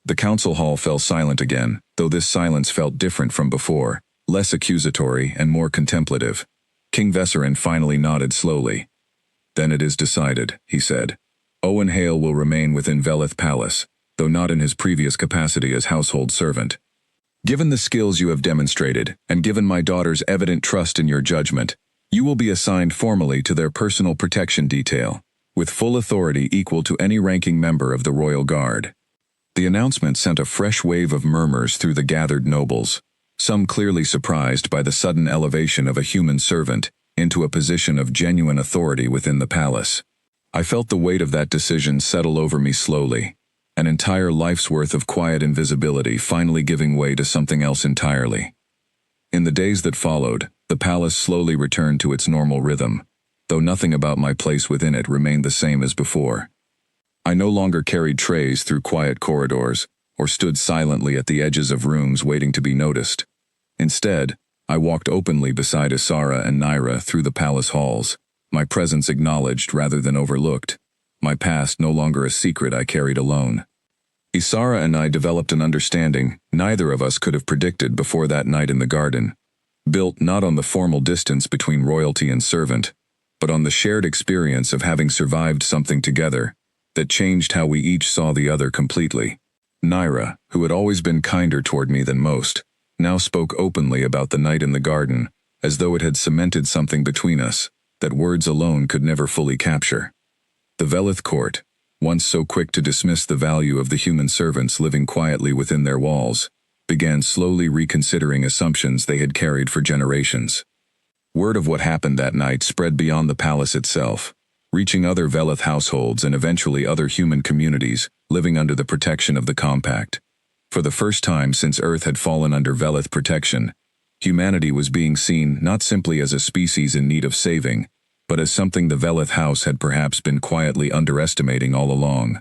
The council hall fell silent again, though this silence felt different from before, less accusatory and more contemplative. King Vesserin finally nodded slowly. Then it is decided, he said. Owen Hale will remain within Velith Palace, though not in his previous capacity as household servant. Given the skills you have demonstrated, and given my daughter's evident trust in your judgment, you will be assigned formally to their personal protection detail, with full authority equal to any ranking member of the Royal Guard. The announcement sent a fresh wave of murmurs through the gathered nobles, some clearly surprised by the sudden elevation of a human servant into a position of genuine authority within the palace. I felt the weight of that decision settle over me slowly, an entire life's worth of quiet invisibility finally giving way to something else entirely. In the days that followed, the palace slowly returned to its normal rhythm, though nothing about my place within it remained the same as before. I no longer carried trays through quiet corridors, or stood silently at the edges of rooms waiting to be noticed. Instead, I walked openly beside Isara and Naira through the palace halls, my presence acknowledged rather than overlooked, my past no longer a secret I carried alone. Isara and I developed an understanding neither of us could have predicted before that night in the garden, built not on the formal distance between royalty and servant, but on the shared experience of having survived something together that changed how we each saw the other completely. Naira, who had always been kinder toward me than most, now spoke openly about the night in the garden, as though it had cemented something between us that words alone could never fully capture. The Velith court, once so quick to dismiss the value of the human servants living quietly within their walls, began slowly reconsidering assumptions they had carried for generations. Word of what happened that night spread beyond the palace itself, reaching other Velith households and eventually other human communities living under the protection of the Compact. For the first time since Earth had fallen under Velith protection, humanity was being seen not simply as a species in need of saving, but as something the Velith house had perhaps been quietly underestimating all along.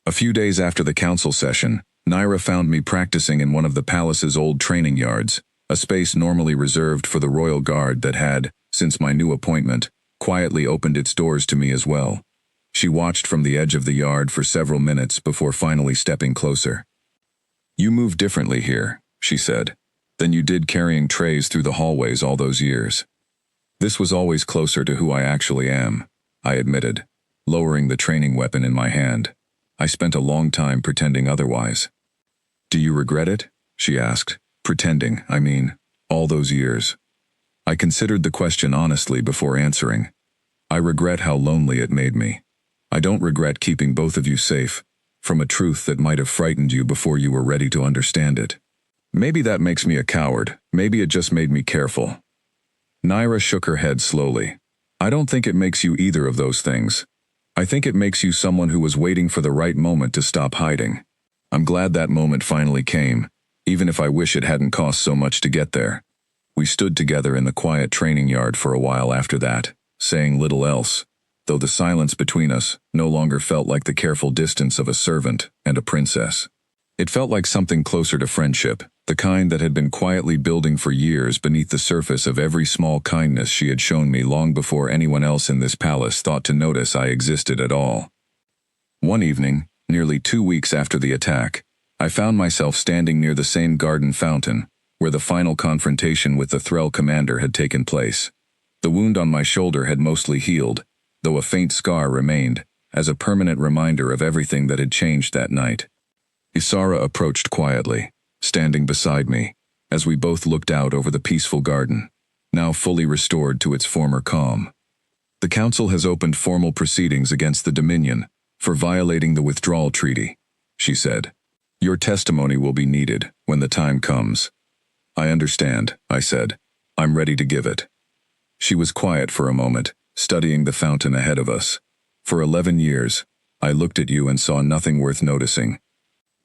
A few days after the council session, Naira found me practicing in one of the palace's old training yards, a space normally reserved for the royal guard that had, since my new appointment, quietly opened its doors to me as well. She watched from the edge of the yard for several minutes before finally stepping closer. "You move differently here," she said, "than you did carrying trays through the hallways all those years." This was always closer to who I actually am, I admitted, lowering the training weapon in my hand. I spent a long time pretending otherwise. "Do you regret it?" she asked. Pretending, I mean, all those years. I considered the question honestly before answering. I regret how lonely it made me. I don't regret keeping both of you safe, from a truth that might have frightened you before you were ready to understand it. Maybe that makes me a coward, maybe it just made me careful. Naira shook her head slowly. I don't think it makes you either of those things. I think it makes you someone who was waiting for the right moment to stop hiding. I'm glad that moment finally came, even if I wish it hadn't cost so much to get there. We stood together in the quiet training yard for a while after that, saying little else, though the silence between us no longer felt like the careful distance of a servant and a princess. It felt like something closer to friendship, the kind that had been quietly building for years beneath the surface of every small kindness she had shown me long before anyone else in this palace thought to notice I existed at all. One evening, nearly 2 weeks after the attack, I found myself standing near the same garden fountain, where the final confrontation with the Thrall commander had taken place. The wound on my shoulder had mostly healed, though a faint scar remained, as a permanent reminder of everything that had changed that night. Isara approached quietly, standing beside me, as we both looked out over the peaceful garden, now fully restored to its former calm. "The Council has opened formal proceedings against the Dominion for violating the withdrawal treaty," she said. "Your testimony will be needed when the time comes." "I understand," I said. "I'm ready to give it." She was quiet for a moment, studying the fountain ahead of us. For 11 years, I looked at you and saw nothing worth noticing.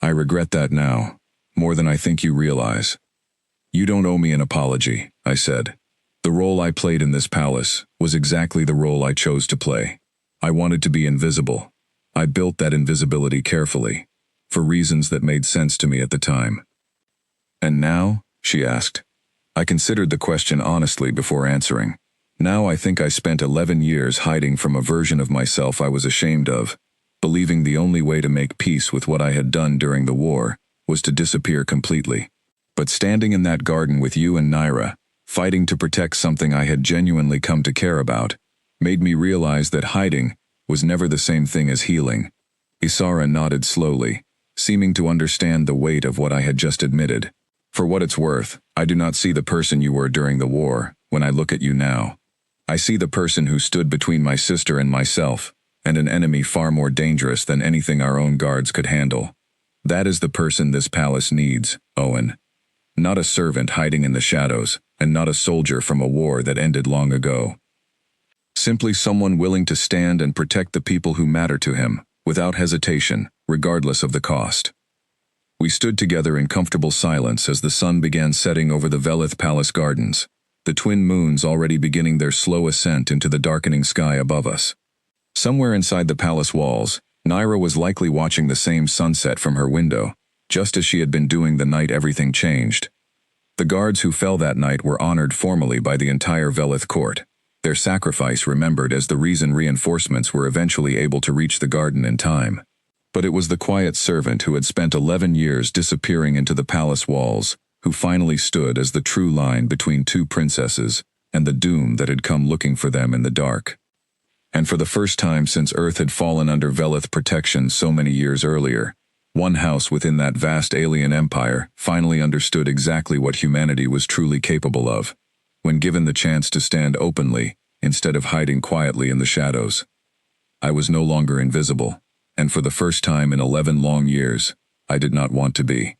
I regret that now, more than I think you realize. You don't owe me an apology, I said. The role I played in this palace was exactly the role I chose to play. I wanted to be invisible. I built that invisibility carefully, for reasons that made sense to me at the time. And now? She asked. I considered the question honestly before answering. Now I think I spent 11 years hiding from a version of myself I was ashamed of, believing the only way to make peace with what I had done during the war was to disappear completely. But standing in that garden with you and Naira, fighting to protect something I had genuinely come to care about, made me realize that hiding was never the same thing as healing. Isara nodded slowly, seeming to understand the weight of what I had just admitted. For what it's worth, I do not see the person you were during the war when I look at you now. I see the person who stood between my sister and myself, and an enemy far more dangerous than anything our own guards could handle. That is the person this palace needs, Owen. Not a servant hiding in the shadows, and not a soldier from a war that ended long ago. Simply someone willing to stand and protect the people who matter to him, without hesitation, regardless of the cost. We stood together in comfortable silence as the sun began setting over the Velith Palace gardens, the twin moons already beginning their slow ascent into the darkening sky above us. Somewhere inside the palace walls, Naira was likely watching the same sunset from her window, just as she had been doing the night everything changed. The guards who fell that night were honored formally by the entire Velith court, their sacrifice remembered as the reason reinforcements were eventually able to reach the garden in time. But it was the quiet servant who had spent 11 years disappearing into the palace walls, who finally stood as the true line between two princesses and the doom that had come looking for them in the dark. And for the first time since Earth had fallen under Velith protection so many years earlier, one house within that vast alien empire finally understood exactly what humanity was truly capable of, when given the chance to stand openly instead of hiding quietly in the shadows. I was no longer invisible. And for the first time in 11 long years, I did not want to be.